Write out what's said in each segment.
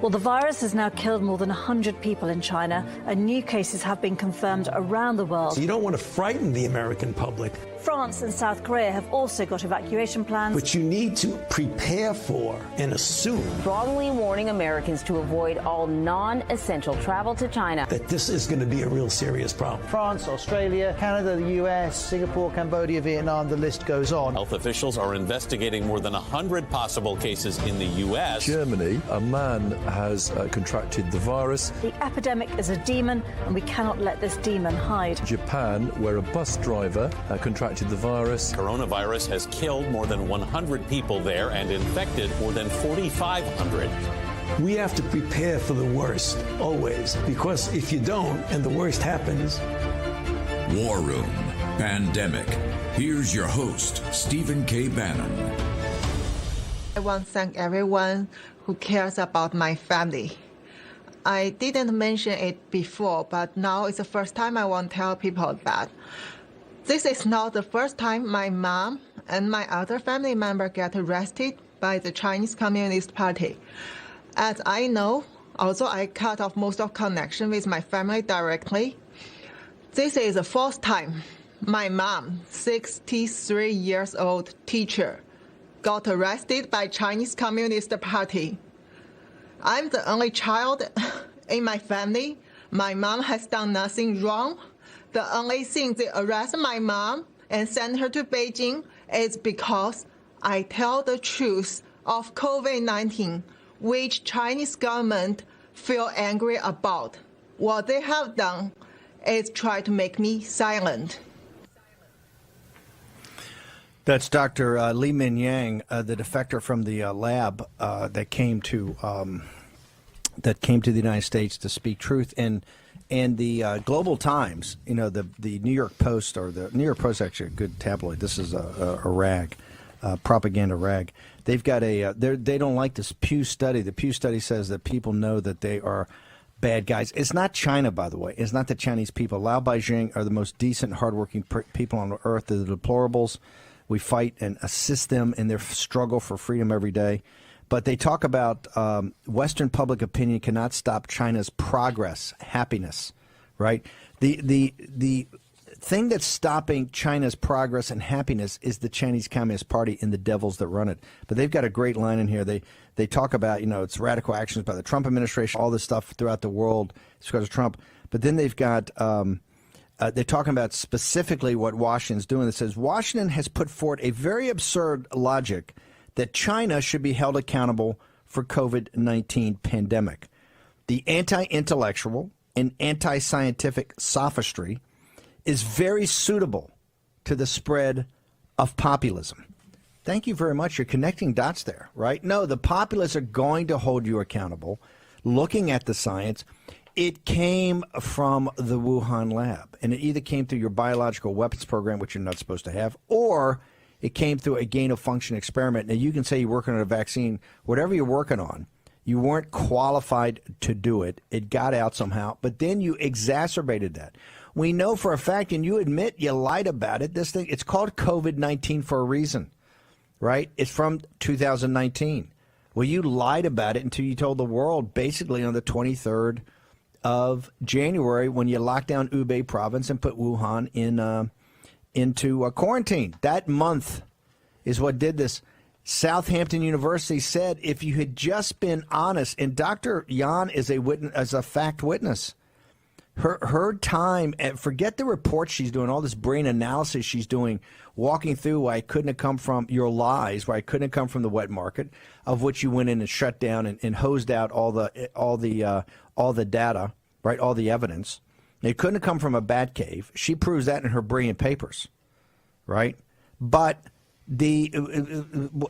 Well, the virus has now killed more than 100 people in China, and new cases have been confirmed around the world. So you don't want to frighten the American public. France and South Korea have also got evacuation plans. But you need to prepare for and assume strongly warning Americans to avoid all non-essential travel to China. That this is going to be a real serious problem. France, Australia, Canada, the US, Singapore, Cambodia, Vietnam, the list goes on. Health officials are investigating more than 100 possible cases in the US. Germany, a man has contracted the virus. The epidemic is a demon, and we cannot let this demon hide. Japan, where a bus driver contracted the virus. Coronavirus has killed more than 100 people there and infected more than 4,500. We have to prepare for the worst, always, because if you don't and the worst happens. War Room Pandemic. Here's your host, Stephen K. Bannon. I want to thank everyone who cares about my family. I didn't mention it before, but now it's the first time I want to tell people that. This is not the first time my mom and my other family member get arrested by the Chinese Communist Party. As I know, although I cut off most of connection with my family directly, this is the fourth time my mom, 63 years old teacher, got arrested by Chinese Communist Party. I'm the only child in my family. My mom has done nothing wrong. The only thing they arrest my mom and send her to Beijing is because I tell the truth of COVID-19, which Chinese government feel angry about. What they have done is try to make me silent. That's Dr. Li Mingyang, the defector from the lab that came to the United States to speak truth. And the Global Times, you know, the New York Post, or the New York Post, actually a good tabloid. This is a rag, propaganda rag. They've got they don't like this Pew study. The Pew study says that people know that they are bad guys. It's not China, by the way. It's not the Chinese people. Lao Beijing are the most decent, hardworking people on earth. They're the deplorables. We fight and assist them in their struggle for freedom every day. But they talk about Western public opinion cannot stop China's progress, happiness, right? The thing that's stopping China's progress and happiness is the Chinese Communist Party and the devils that run it. But they've got a great line in here. They talk about, you know, it's radical actions by the Trump administration, all this stuff throughout the world. It's because of Trump. But then they've got they're talking about specifically what Washington's doing. It says Washington has put forward a very absurd logic that China should be held accountable for COVID-19 pandemic. The anti-intellectual and anti-scientific sophistry is very suitable to the spread of populism. Thank you very much. You're connecting dots there, right? No, the populists are going to hold you accountable. Looking at the science, it came from the Wuhan lab, and it either came through your biological weapons program, which you're not supposed to have, or it came through a gain-of-function experiment. Now, you can say you're working on a vaccine. Whatever you're working on, you weren't qualified to do it. It got out somehow, but then you exacerbated that. We know for a fact, and you admit you lied about it, this thing, it's called COVID-19 for a reason, right? It's from 2019. Well, you lied about it until you told the world basically on the 23rd of January when you locked down Hubei province and put Wuhan into quarantine. That month is what did this. Southampton University said if you had just been honest, and Dr. Yan is a witness, as a fact witness. Her time, and forget the reports she's doing, all this brain analysis she's doing, walking through why it couldn't have come from your lies, why it couldn't have come from the wet market, of which you went in and shut down and hosed out all the data, right, all the evidence. It couldn't have come from a bat cave. She proves that in her brilliant papers, right? But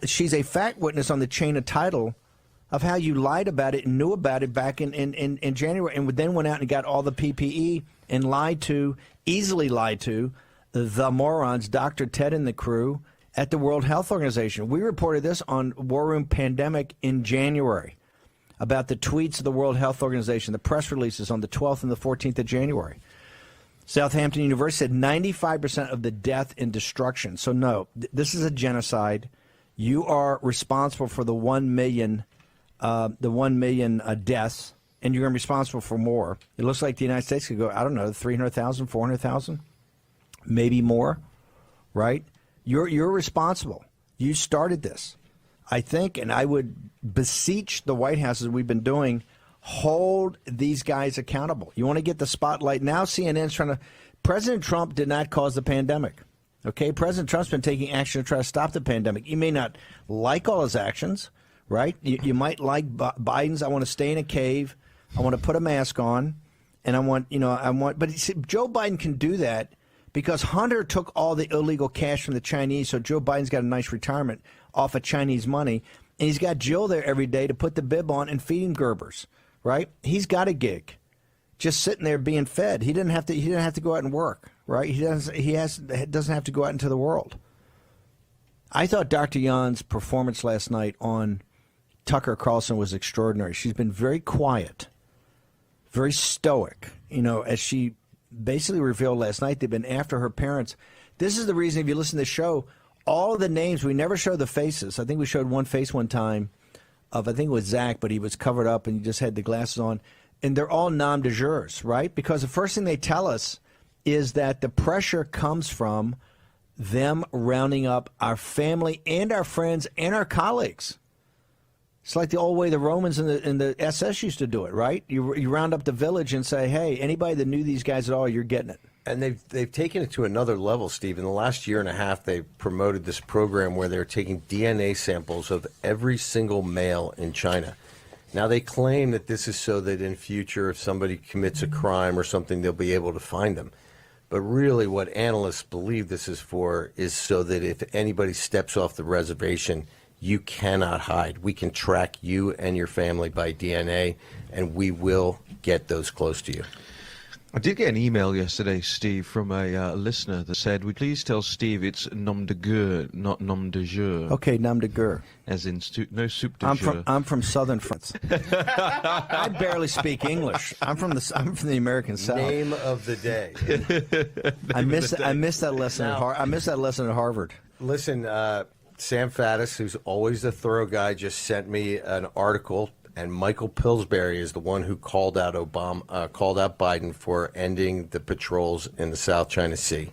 she's a fact witness on the chain of title of how you lied about it and knew about it back in January, and then went out and got all the PPE and easily lied to the morons, Dr. Ted and the crew at the World Health Organization. We reported this on War Room Pandemic in January about the tweets of the World Health Organization, the press releases on the 12th and the 14th of January. Southampton University said 95% of the death and destruction. So no, this is a genocide. You are responsible for the 1 million the 1 million deaths, and you're responsible for more. It looks like the United States could go, I don't know, 300,000, 400,000, maybe more, right? You're responsible. You started this. I think, and I would beseech the White House, as we've been doing, hold these guys accountable. You want to get the spotlight. Now CNN's trying to... President Trump did not cause the pandemic. Okay? President Trump's been taking action to try to stop the pandemic. You may not like all his actions, right? You might like Biden's, I want to stay in a cave, I want to put a mask on, and but Joe Biden can do that because Hunter took all the illegal cash from the Chinese, so Joe Biden's got a nice retirement off of Chinese money, and he's got Jill there every day to put the bib on and feed him Gerbers, right? He's got a gig, just sitting there being fed. He didn't have to go out and work, right? He doesn't have to go out into the world. I thought Dr. Yan's performance last night on Tucker Carlson was extraordinary. She's been very quiet, very stoic, as she basically revealed last night they've been after her parents. This is the reason, if you listen to the show, all of the names, we never show the faces. I think we showed one face one time of, I think it was Zach, but he was covered up and he just had the glasses on. And they're all nom de jures, right? Because the first thing they tell us is that the pressure comes from them rounding up our family and our friends and our colleagues. It's like the old way the Romans and the SS used to do it, right? You round up the village and say, hey, anybody that knew these guys at all, you're getting it. And they've taken it to another level, Steve. In the last year and a half, they promoted this program where they're taking DNA samples of every single male in China. Now, they claim that this is so that in future, if somebody commits a crime or something, they'll be able to find them. But really what analysts believe this is for is so that if anybody steps off the reservation, you cannot hide. We can track you and your family by DNA, and we will get those close to you. I did get an email yesterday, Steve, from a listener that said, "Would please tell Steve it's nom de guerre, not nom de jour." Okay, nom de guerre. As in no soup de jour. I'm from southern France. I barely speak English. I'm from the American South. Name of the day. I missed that lesson I missed that lesson at Harvard. Listen, Sam Faddis, who's always a thorough guy, just sent me an article, and Michael Pillsbury is the one who called out Biden for ending the patrols in the South China Sea.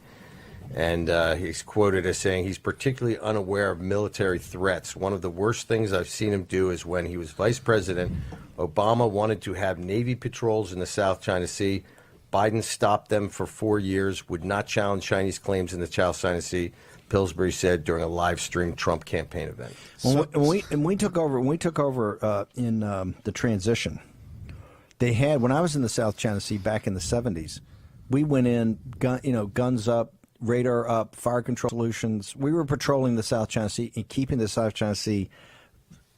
And he's quoted as saying he's particularly unaware of military threats. One of the worst things I've seen him do is when he was vice president, Obama wanted to have Navy patrols in the South China Sea. Biden stopped them for 4 years, would not challenge Chinese claims in the South China Sea. Pillsbury said during a live stream Trump campaign event. When we took over in the transition, they had, when I was in the South China Sea back in the 70s, we went in, guns up, radar up, fire control solutions. We were patrolling the South China Sea and keeping the South China Sea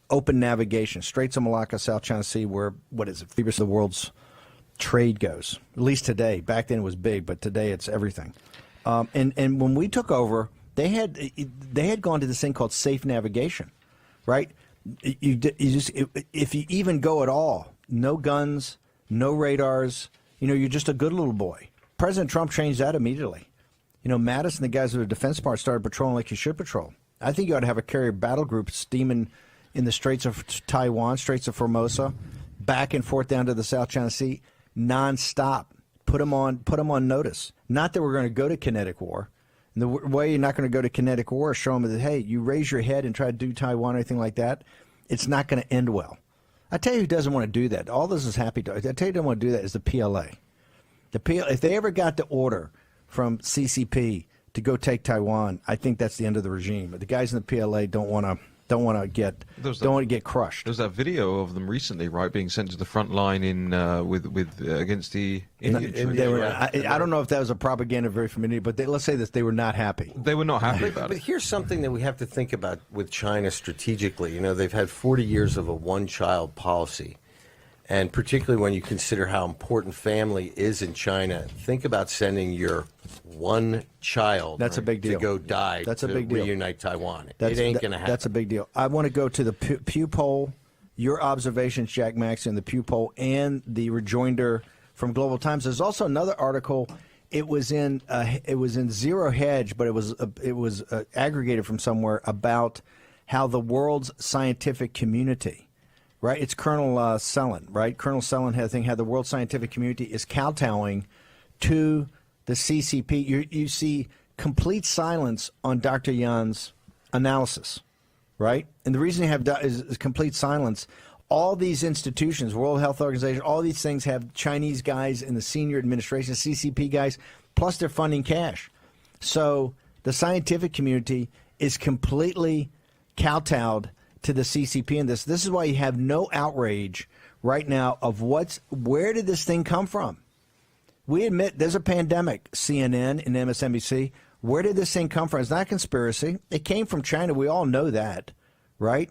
open navigation, Straits of Malacca, South China Sea, where, the world's trade goes. At least today. Back then it was big, but today it's everything. And when we took over, they had gone to this thing called safe navigation, right? If you even go at all, no guns, no radars, you're just a good little boy. President Trump changed that immediately. Mattis and the guys of the Defense Department started patrolling like you should patrol. I think you ought to have a carrier battle group steaming in the Straits of Taiwan, Straits of Formosa, back and forth down to the South China Sea, nonstop. Put them on notice. Not that we're going to go to kinetic war. And the way you're not going to go to kinetic war is show them that, hey, you raise your head and try to do Taiwan or anything like that, it's not going to end well. I tell you who doesn't want to do that. All this is happy to. I tell you who doesn't want to do that is the PLA. If they ever got the order from CCP to go take Taiwan, I think that's the end of the regime. But the guys in the PLA don't want to get crushed. There's that video of them recently, right, being sent to the front line against the Indian. I don't know if that was a propaganda very familiar, but let's say this: they were not happy. They were not happy about it. But here's something that we have to think about with China strategically. They've had 40 years of a one-child policy. And particularly when you consider how important family is in China, think about sending your one child a big deal. to go die That's a big deal. Reunite Taiwan. It ain't going to happen. That's a big deal. I want to go to the Pew poll, your observations, Jack Maxon, the Pew poll, and the rejoinder from Global Times. There's also another article. It was in Zero Hedge, but it was aggregated from somewhere about how the world's scientific community right? It's Colonel Sellen, right? Colonel Sellen had the world scientific community is kowtowing to the CCP. You see complete silence on Dr. Yan's analysis, right? And the reason you have is complete silence. All these institutions, World Health Organization, all these things have Chinese guys in the senior administration, CCP guys, plus they're funding cash. So the scientific community is completely kowtowed to the CCP in this. This is why you have no outrage right now of where did this thing come from? We admit there's a pandemic, CNN and MSNBC. Where did this thing come from? It's not a conspiracy. It came from China. We all know that, right?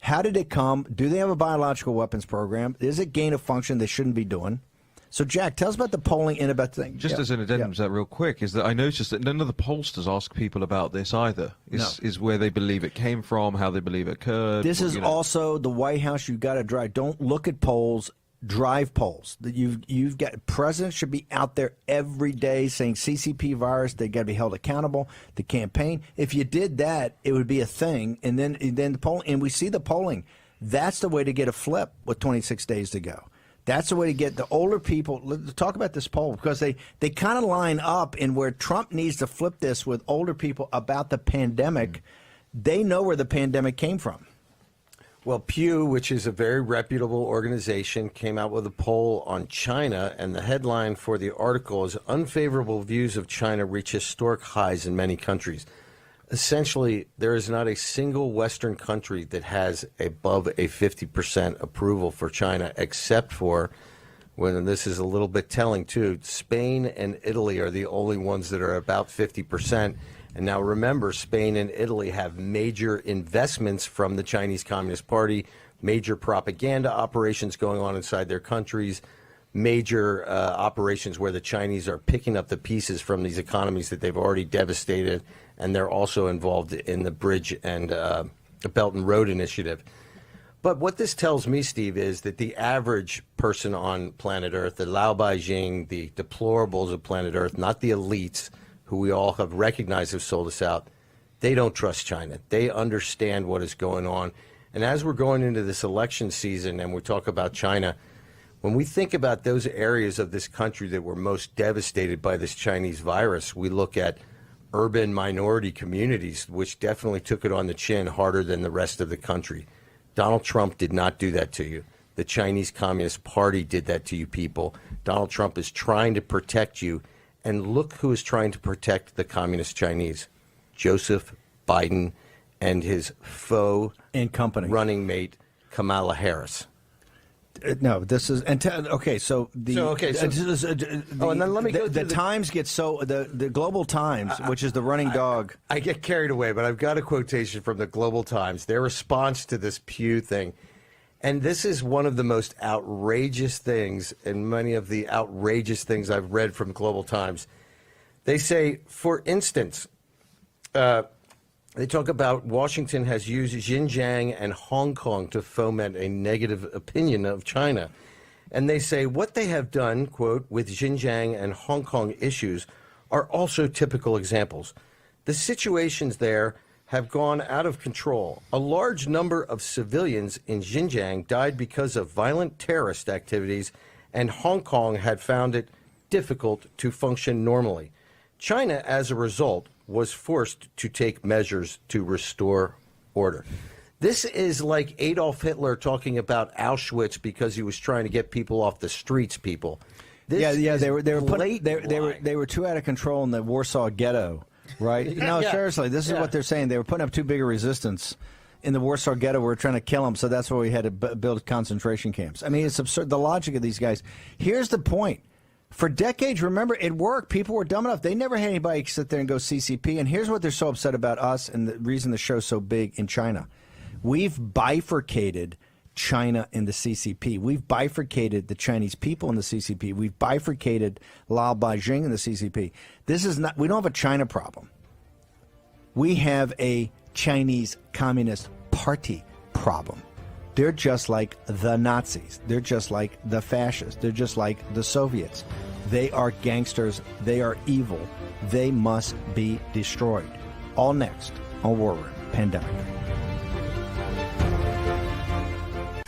How did it come? Do they have a biological weapons program? Is it gain of function they shouldn't be doing? So, Jack, tell us about the polling and about the thing. Just as an addendum to that real quick, is that I noticed that none of the pollsters ask people about this either. Is where they believe it came from, how they believe it occurred. This is also the White House. You've got to drive. Don't look at polls. Drive polls. You've got presidents should be out there every day saying CCP virus. They got to be held accountable. The campaign. If you did that, it would be a thing. And then the polling. And we see the polling. That's the way to get a flip with 26 days to go. That's the way to get the older people. Let's talk about this poll because they kind of line up in where Trump needs to flip this with older people about the pandemic. They know where the pandemic came from. Well, Pew, which is a very reputable organization, came out with a poll on China, and the headline for the article is "Unfavorable Views of China Reach Historic Highs in Many Countries." Essentially, there is not a single Western country that has above a 50% approval for China, except for, and this is a little bit telling too, Spain and Italy are the only ones that are about 50%. And now remember, Spain and Italy have major investments from the Chinese Communist Party, major propaganda operations going on inside their countries, major operations where the Chinese are picking up the pieces from these economies that they've already devastated, and they're also involved in the bridge and the Belt and Road Initiative. But what this tells me, Steve, is that the average person on planet Earth, the Lao Beijing, the deplorables of planet Earth, not the elites, who we all have recognized have sold us out, they don't trust China. They understand what is going on. And as we're going into this election season and we talk about China, when we think about those areas of this country that were most devastated by this Chinese virus, we look at urban minority communities, which definitely took it on the chin harder than the rest of the country. Donald Trump did not do that to you. The Chinese Communist Party did that to you people. Donald Trump is trying to protect you. And look who is trying to protect the communist Chinese. Joseph Biden and his foe and company running mate, Kamala Harris. No, this is and okay. So and then let me go. The Times gets the Global Times, which is the running dog. I get carried away, but I've got a quotation from the Global Times. Their response to this Pew thing, and this is one of the most outrageous things, and many of the outrageous things I've read from Global Times. They say, for instance, they talk about Washington has used Xinjiang and Hong Kong to foment a negative opinion of China. And they say what they have done, quote, with Xinjiang and Hong Kong issues are also typical examples. The situations there have gone out of control. A large number of civilians in Xinjiang died because of violent terrorist activities, and Hong Kong had found it difficult to function normally. China, as a result, was forced to take measures to restore order. This is like Adolf Hitler talking about Auschwitz because he was trying to get people off the streets, people. They were too out of control in the Warsaw Ghetto. Right? No, seriously, this is what they're saying. They were putting up too big a resistance in the Warsaw Ghetto. We were trying to kill them, so that's why we had to build concentration camps. I mean, it's absurd. The logic of these guys. Here's the point. For decades, remember, it worked. People were dumb enough. They never had anybody sit there and go CCP. And here's what they're so upset about us and the reason the show's so big in China. We've bifurcated China in the CCP. We've bifurcated the Chinese people in the CCP. We've bifurcated Lao Beijing in the CCP. This is not, we don't have a China problem. We have a Chinese Communist Party problem. They're just like the Nazis. They're just like the fascists. They're just like the Soviets. They are gangsters. They are evil. They must be destroyed. All next on War Room Pandemic.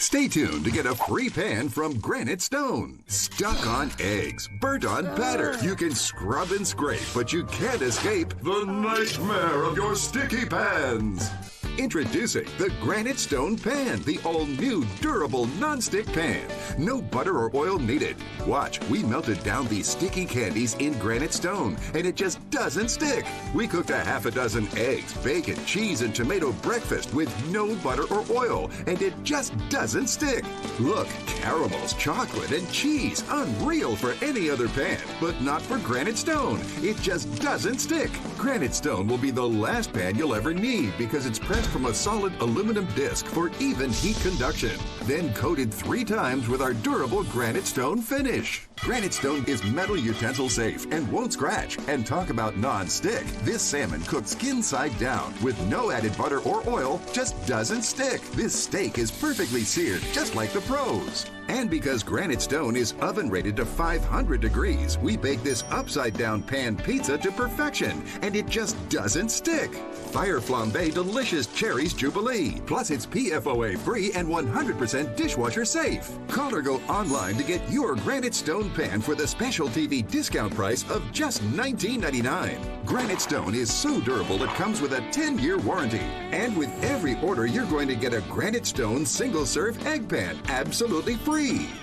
Stay tuned to get a free pan from Granite Stone. Stuck on eggs, burnt on batter. You can scrub and scrape, but you can't escape the nightmare of your sticky pans. Introducing the Granite Stone Pan, the all-new durable non-stick pan. No butter or oil needed. Watch, we melted down these sticky candies in Granite Stone, and it just doesn't stick. We cooked a half a dozen eggs, bacon, cheese, and tomato breakfast with no butter or oil, and it just doesn't stick. Look, caramels, chocolate, and cheese. Unreal for any other pan, but not for Granite Stone. It just doesn't stick. Granite Stone will be the last pan you'll ever need because it's pressed from a solid aluminum disc for even heat conduction, then coated 3 times with our durable Granite Stone finish. Granite Stone is metal utensil safe and won't scratch. And talk about non-stick. This salmon cooked skin side down with no added butter or oil just doesn't stick. This steak is perfectly seared, just like the pros. And because Granite Stone is oven rated to 500 degrees, we bake this upside down pan pizza to perfection, and it just doesn't stick. Fire Flambe Delicious Cherries Jubilee. Plus, it's PFOA free and 100% dishwasher safe. Call or go online to get your Granite Stone pan for the special TV discount price of just $19.99. Granite Stone is so durable it comes with a 10-year warranty. And with every order, you're going to get a Granite Stone single-serve egg pan absolutely free.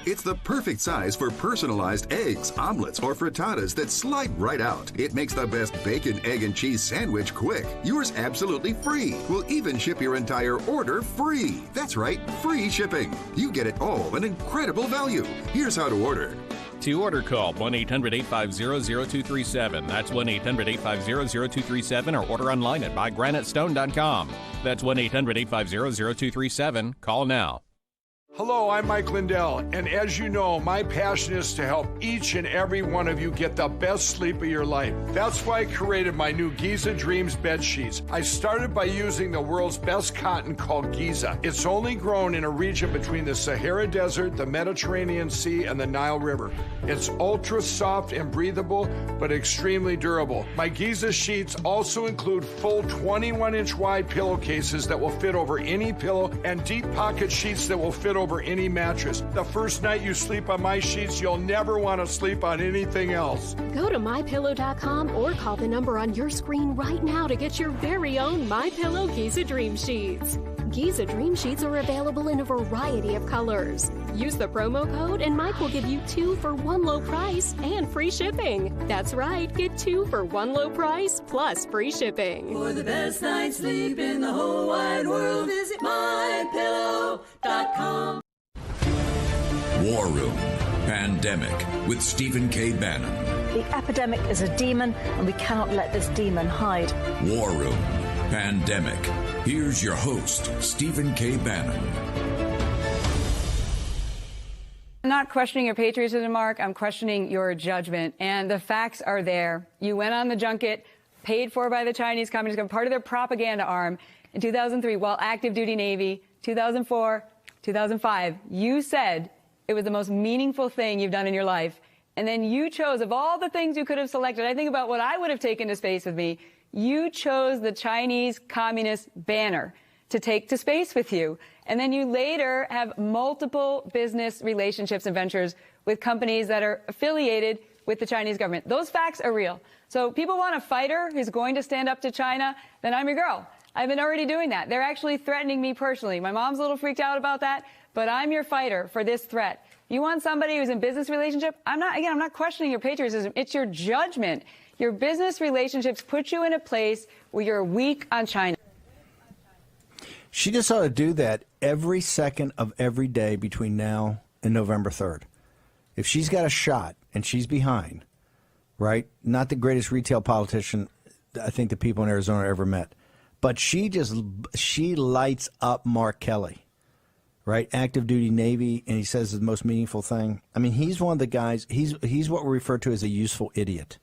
It's the perfect size for personalized eggs, omelets, or frittatas that slide right out. It makes the best bacon, egg, and cheese sandwich quick. Yours absolutely free. We'll even ship your entire order free. That's right, free shipping. You get it all, an incredible value. Here's how to order. To order, call 1-800-850-0237. That's 1-800-850-0237, or order online at buygranitestone.com. That's 1-800-850-0237. Call now. Hello, I'm Mike Lindell, and as you know, my passion is to help each and every one of you get the best sleep of your life. That's why I created my new Giza Dreams bed sheets. I started by using the world's best cotton called Giza. It's only grown in a region between the Sahara Desert, the Mediterranean Sea, and the Nile River. It's ultra soft and breathable, but extremely durable. My Giza sheets also include full 21-inch wide pillowcases that will fit over any pillow and deep pocket sheets that will fit over any mattress. The first night you sleep on my sheets, you'll never want to sleep on anything else. Go to MyPillow.com or call the number on your screen right now to get your very own MyPillow Giza Dream Sheets. Giza Dream Sheets are available in a variety of colors. Use the promo code and Mike will give you 2 for 1 low price and free shipping. That's right, get 2 for 1 low price plus free shipping. For the best night's sleep in the whole wide world, visit MyPillow.com. War Room Pandemic with Stephen K. Bannon. The epidemic is a demon, and we cannot let this demon hide. War Room Pandemic. Here's your host, Stephen K. Bannon. I'm not questioning your patriotism, Mark. I'm questioning your judgment. And the facts are there. You went on the junket, paid for by the Chinese Communist government, part of their propaganda arm. In 2003, while active duty Navy, 2004, 2005, you said it was the most meaningful thing you've done in your life. And then you chose, of all the things you could have selected, I think about what I would have taken to space with me, you chose the Chinese Communist banner to take to space with you. And then you later have multiple business relationships and ventures with companies that are affiliated with the Chinese government. Those facts are real. So people want a fighter who's going to stand up to China, then I'm your girl. I've been already doing that. They're actually threatening me personally. My mom's a little freaked out about that, but I'm your fighter for this threat. You want somebody who's in business relationship? I'm not questioning your patriotism. It's your judgment. Your business relationships put you in a place where you're weak on China. She just ought to do that every second of every day between now and November 3rd. If she's got a shot and she's behind, right? Not the greatest retail politician I think the people in Arizona ever met. But she lights up Mark Kelly, right? Active duty Navy, and he says the most meaningful thing. I mean, he's one of the guys, he's what we refer to as a useful idiot.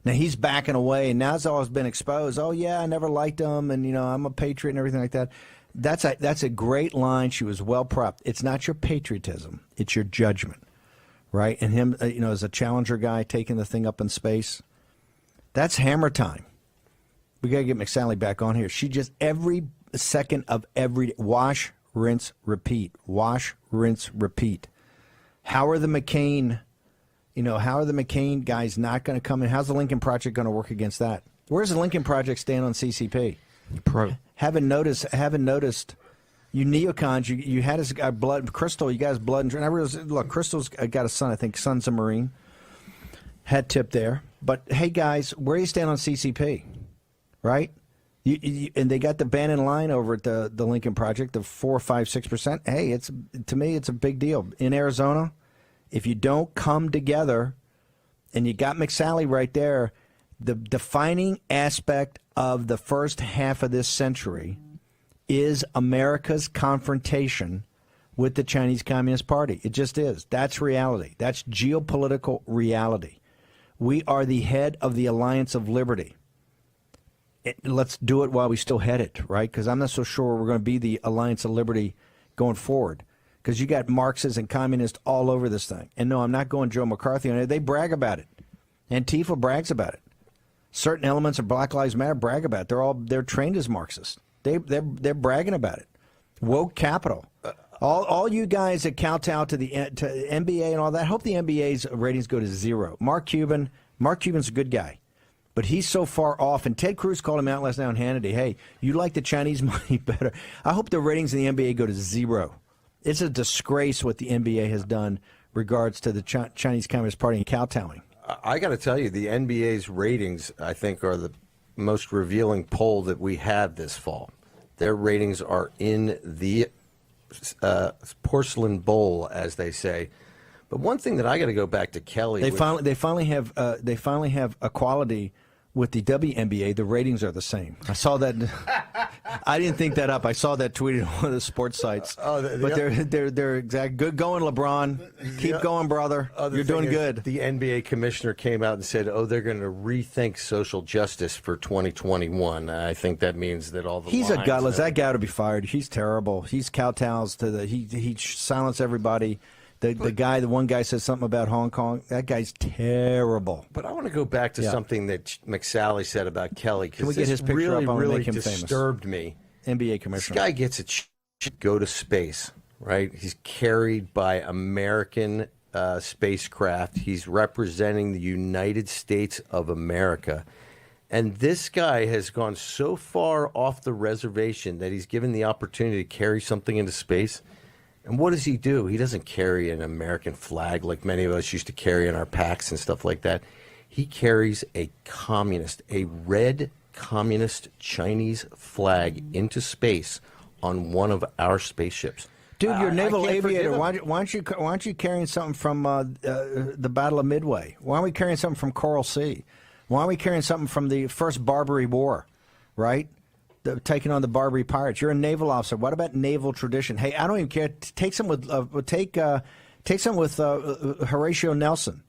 Now, he's backing away, and now it's always been exposed. Oh, yeah, I never liked him, and, I'm a patriot and everything like that. That's a great line. She was well prepped. It's not your patriotism. It's your judgment, right? And him, as a Challenger guy taking the thing up in space, that's hammer time. We got to get McSally back on here. She just, every second of every day, wash, rinse, repeat. Wash, rinse, repeat. How are the McCain guys not going to come in? How's the Lincoln Project going to work against that? Where's the Lincoln Project stand on CCP? Pro. Haven't noticed. You neocons, you had his blood, Crystal, you guys blood and look, Crystal's got a son, I think, son's a Marine. Hat tip there. But hey guys, where do you stand on CCP? Right? And they got the Bannon line over at the Lincoln Project, the 4, 5, 6%. Hey, to me, it's a big deal. In Arizona, if you don't come together, and you got McSally right there, the defining aspect of the first half of this century is America's confrontation with the Chinese Communist Party. It just is. That's reality. That's geopolitical reality. We are the head of the Alliance of Liberty. Let's do it while we still head it, right? Because I'm not so sure we're going to be the Alliance of Liberty going forward. Because you got Marxists and communists all over this thing. And no, I'm not going Joe McCarthy on it. They brag about it. Antifa brags about it. Certain elements of Black Lives Matter brag about it. They're trained as Marxists. They're bragging about it. Woke capital. All you guys that kowtow to NBA and all that, I hope the NBA's ratings go to 0. Mark Cuban's a good guy. But he's so far off, and Ted Cruz called him out last night on Hannity. Hey, you like the Chinese money better. I hope the ratings in the NBA go to 0. It's a disgrace what the NBA has done regards to the Chinese Communist Party and kowtowing. I got to tell you, the NBA's ratings, I think, are the most revealing poll that we have this fall. Their ratings are in the porcelain bowl, as they say. But one thing that I got to go back to Kelly. They finally have equality with the WNBA. The ratings are the same. I saw that. I didn't think that up. I saw that tweeted on one of the sports sites. But they're exact. Good going, LeBron. Keep going, brother. You're doing good. The NBA commissioner came out and said, they're going to rethink social justice for 2021. I think that means that all the He's a gutless. That guy ought to be fired. He's terrible. He's kowtows to the. He silenced everybody. The one guy said something about Hong Kong. That guy's terrible. But I want to go back to something that McSally said about Kelly. Can we get his picture up? I want to make him disturbed me. NBA commissioner. This guy gets a go to space, right? He's carried by American spacecraft. He's representing the United States of America. And this guy has gone so far off the reservation that he's given the opportunity to carry something into space. And what does he do? He doesn't carry an American flag like many of us used to carry in our packs and stuff like that. He carries a red communist Chinese flag into space on one of our spaceships. Dude, you're a naval aviator. Why aren't you carrying something from the Battle of Midway? Why aren't we carrying something from Coral Sea? Why aren't we carrying something from the first Barbary War, right? Taking on the Barbary pirates. You're a naval officer. What about naval tradition? Hey, I don't even care. Take some with Horatio Nelson.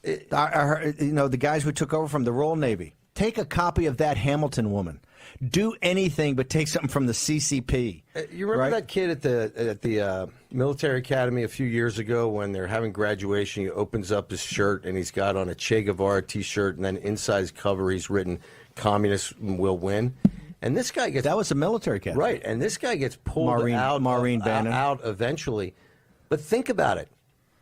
The guys we took over from the Royal Navy. Take a copy of that Hamilton woman. Do anything but take something from the CCP. You remember that kid at the military academy a few years ago when they're having graduation? He opens up his shirt and he's got on a Che Guevara T-shirt, and then inside his cover he's written "Communists will win." And this guy gets... That was the military academy. Right, and this guy gets pulled out eventually. But think about it.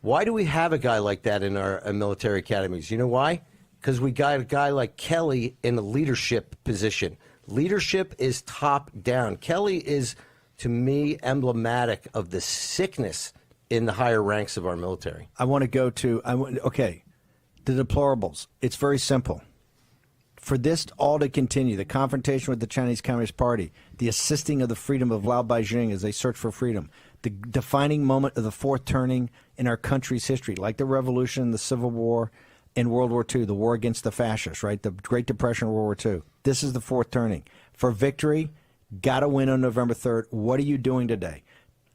Why do we have a guy like that in our military academies? You know why? Because we got a guy like Kelly in a leadership position. Leadership is top down. Kelly is, to me, emblematic of the sickness in the higher ranks of our military. I want to go to... the deplorables. It's very simple. For this all to continue, the confrontation with the Chinese Communist Party, the assisting of the freedom of Lao Beijing as they search for freedom, the defining moment of the fourth turning in our country's history, like the Revolution, the Civil War, and World War II, the war against the fascists, right? The Great Depression, World War II. This is the fourth turning. For victory, got to win on November 3rd. What are you doing today?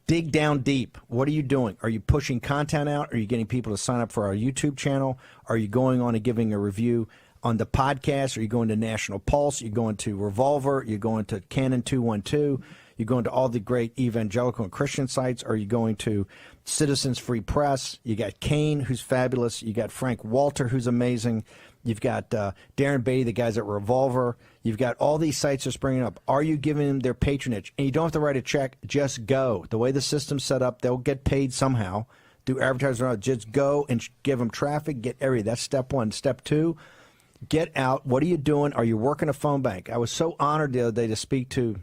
Dig down deep. What are you doing? Are you pushing content out? Are you getting people to sign up for our YouTube channel? Are you going on and giving a review on the podcast? Are you going to National Pulse? You're going to Revolver? You're going to Canon 212? You're going to all the great evangelical and Christian sites, or are you going to Citizens Free Press? You got Kane, who's fabulous. You got Frank Walter, who's amazing. You've got Darren Beatty, the guys at Revolver. You've got all these sites are springing up. Are you giving them their patronage? And you don't have to write a check. Just go. The way the system's set up, they'll get paid somehow. Do advertising. Just go and give them traffic. Get everything. That's step one. Step two, get out. What are you doing? Are you working a phone bank? I was so honored the other day to speak to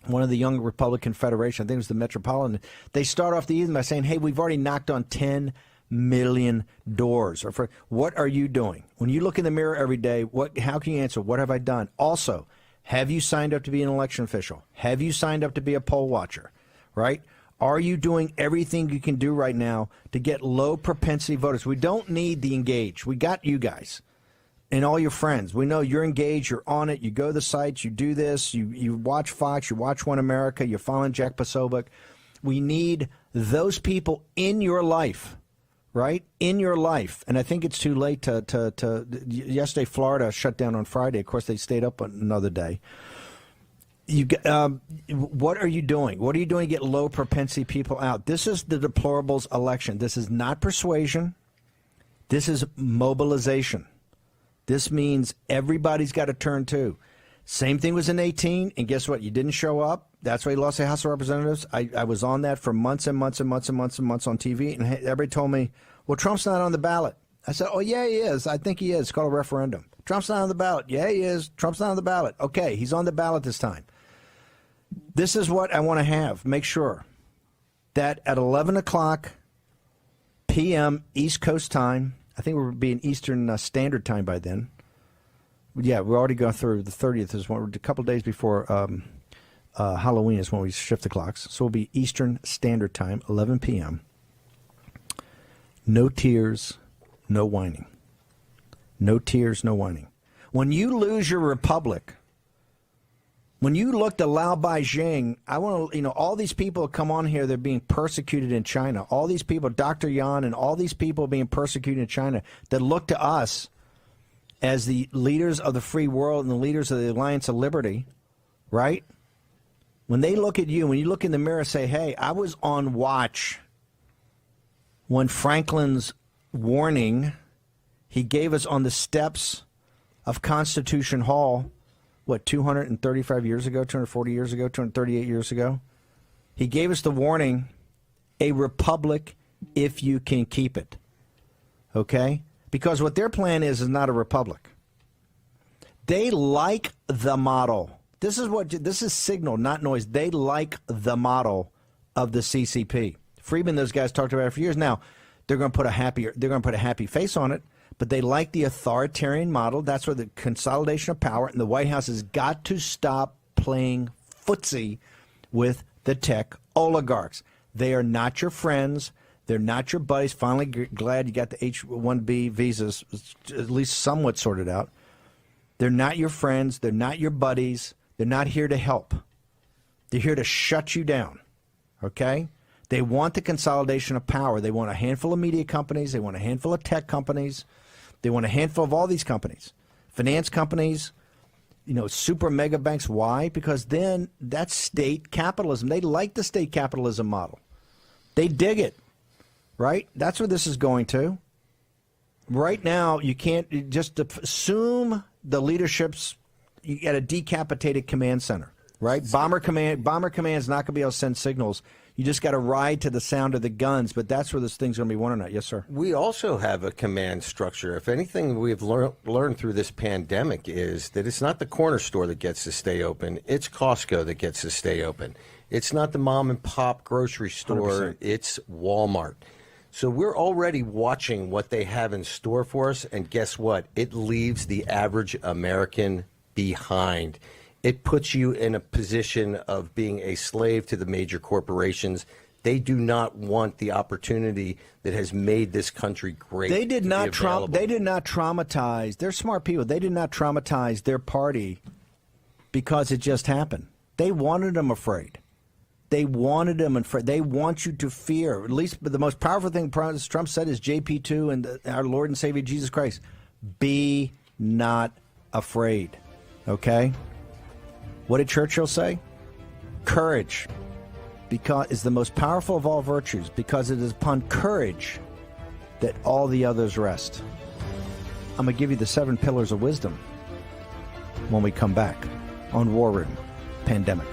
one of the young Republican Federation. I think it was the Metropolitan. They start off the evening by saying, hey, we've already knocked on 10 million doors. Or for what are you doing? When you look in the mirror every day, how can you answer? What have I done? Also, have you signed up to be an election official? Have you signed up to be a poll watcher? Right? Are you doing everything you can do right now to get low propensity voters? We don't need the engaged. We got you guys and all your friends. We know you're engaged, you're on it, you go to the sites, you do this, you watch Fox, you watch One America, you're following Jack Posobiec. We need those people in your life, right? In your life. And I think it's too late to yesterday, Florida shut down on Friday. Of course, they stayed up another day. What are you doing? What are you doing to get low propensity people out? This is the deplorables election. This is not persuasion. This is mobilization. This means everybody's got to turn to. Same thing was in 18, and guess what? You didn't show up. That's why you lost the House of Representatives. I was on that for months and months and months and months and months on TV, and everybody told me, well, Trump's not on the ballot. I said, oh, yeah, he is. I think he is. It's called a referendum. Trump's not on the ballot. Yeah, he is. Trump's not on the ballot. Okay, he's on the ballot this time. This is what I want to have. Make sure that at 11 o'clock p.m. East Coast time, I think we'll be in Eastern Standard Time by then. Yeah, we're already going through. The 30th is one, a couple of days before Halloween is when we shift the clocks. So it'll be Eastern Standard Time, 11 p.m. No tears, no whining. No tears, no whining. When you lose your republic, when you look to Lao Beijing, I want to, all these people come on here, they're being persecuted in China. All these people, Dr. Yan and all these people being persecuted in China that look to us as the leaders of the free world and the leaders of the Alliance of Liberty, right? When they look at you, when you look in the mirror, say, hey, I was on watch when Franklin's warning he gave us on the steps of Constitution Hall, 235 years ago, 240 years ago, 238 years ago? He gave us the warning, a republic if you can keep it. Okay? Because what their plan is not a republic. They like the model. This is signal, not noise. They like the model of the CCP. Friedman, those guys talked about it for years. Now, they're going to put a happy face on it. But they like the authoritarian model. That's where the consolidation of power, and the White House has got to stop playing footsie with the tech oligarchs. They are not your friends. They're not your buddies. Finally, glad you got the H-1B visas at least somewhat sorted out. They're not your friends. They're not your buddies. They're not here to help. They're here to shut you down, okay? They want the consolidation of power. They want a handful of media companies. They want a handful of tech companies. They want a handful of all these companies, finance companies, super mega banks. Why? Because then that's state capitalism. They like the state capitalism model. They dig it, right? That's where this is going to. Right now, you can't just assume the leadership's, you got a decapitated command center, right? Bomber command's not going to be able to send signals. You just got to ride to the sound of the guns, but that's where this thing's going to be won or not. Yes, sir. We also have a command structure. If anything we've learned through this pandemic is that it's not the corner store that gets to stay open. It's Costco that gets to stay open. It's not the mom and pop grocery store. 100%. It's Walmart. So we're already watching what they have in store for us, and guess what? It leaves the average American behind. It puts you in a position of being a slave to the major corporations. They do not want the opportunity that has made this country great. They did not traumatize. They're smart people. They did not traumatize their party because it just happened. They wanted them afraid. They wanted them afraid. They want you to fear. At least the most powerful thing Trump said is JP2 and our Lord and Savior Jesus Christ. Be not afraid. Okay? What did Churchill say? courage, because is the most powerful of all virtues, because it is upon courage that all the others rest. I'm going to give you the 7 pillars of wisdom when we come back on War Room Pandemic.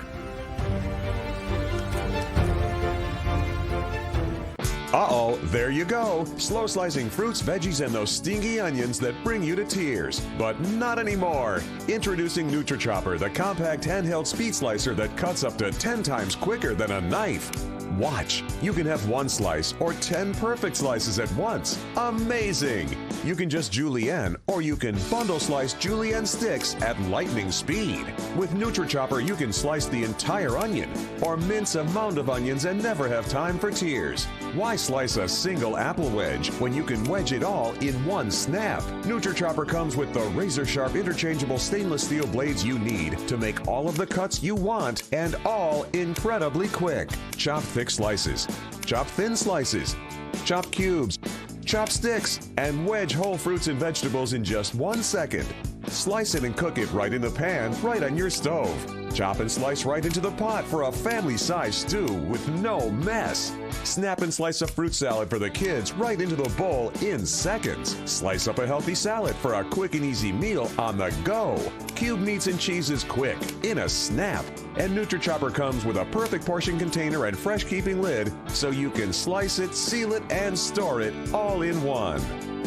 Uh-oh, there you go. Slow slicing fruits, veggies, and those stingy onions that bring you to tears. But not anymore. Introducing NutriChopper, the compact handheld speed slicer that cuts up to 10 times quicker than a knife. Watch. You can have 1 slice or 10 perfect slices at once. Amazing! You can just julienne, or you can bundle slice julienne sticks at lightning speed. With NutriChopper, you can slice the entire onion or mince a mound of onions and never have time for tears. Why slice a single apple wedge when you can wedge it all in one snap? NutriChopper comes with the razor-sharp interchangeable stainless steel blades you need to make all of the cuts you want, and all incredibly quick. Chop thick slices, chop thin slices, chop cubes, chop sticks, and wedge whole fruits and vegetables in just 1 second. Slice it and cook it right in the pan, right on your stove. Chop and slice right into the pot for a family-sized stew with no mess. Snap and slice a fruit salad for the kids right into the bowl in seconds. Slice up a healthy salad for a quick and easy meal on the go. Cube meats and cheeses quick, in a snap. And NutriChopper comes with a perfect portion container and fresh-keeping lid so you can slice it, seal it, and store it all in one.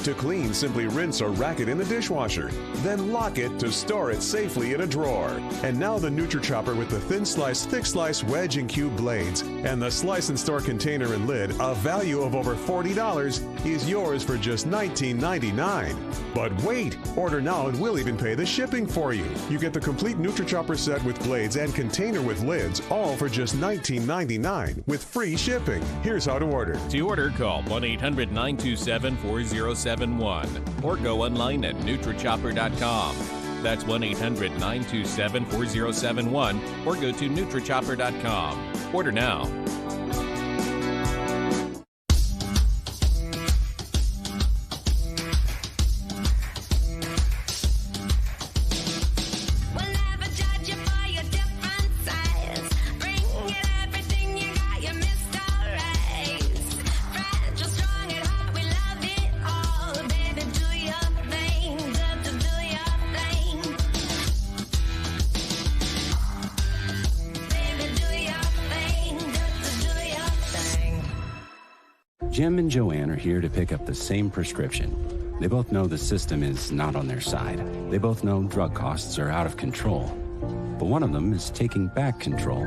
To clean, simply rinse or rack it in the dishwasher. Then lock it to store it safely in a drawer. And now the NutriChopper with the thin slice, thick slice, wedge, and cube blades, and the slice and store container and lid, a value of over $40, is yours for just $19.99. But wait! Order now and we'll even pay the shipping for you. You get the complete NutriChopper set with blades and container with lids, all for just $19.99 with free shipping. Here's how to order. To order, call 1-800-927-4071 or go online at NutriChopper.com. That's 1-800-927-4071 or go to NutriChopper.com. Order now. Jim and Joanne are here to pick up the same prescription. They both know the system is not on their side. They both know drug costs are out of control. But one of them is taking back control